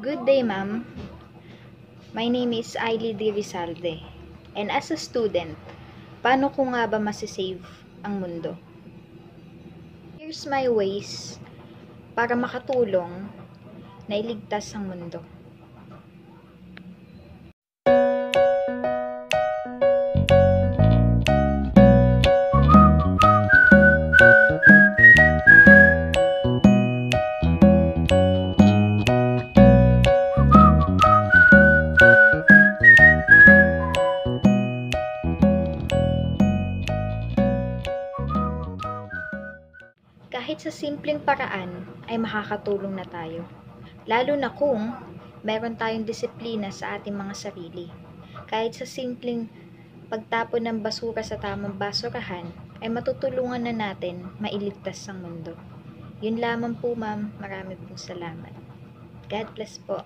Good day, ma'am. My name is Ailey D. Rizalde. And as a student, paano ko nga ba masisave ang mundo? Here's my ways para makatulong na iligtas ang mundo. Kahit sa simpleng paraan ay makakatulong na tayo. Lalo na kung meron tayong disiplina sa ating mga sarili. Kahit sa simpleng pagtapon ng basura sa tamang basurahan ay matutulungan na natin mailigtas ang mundo. Yun lamang po, ma'am. Marami pong salamat. God bless po.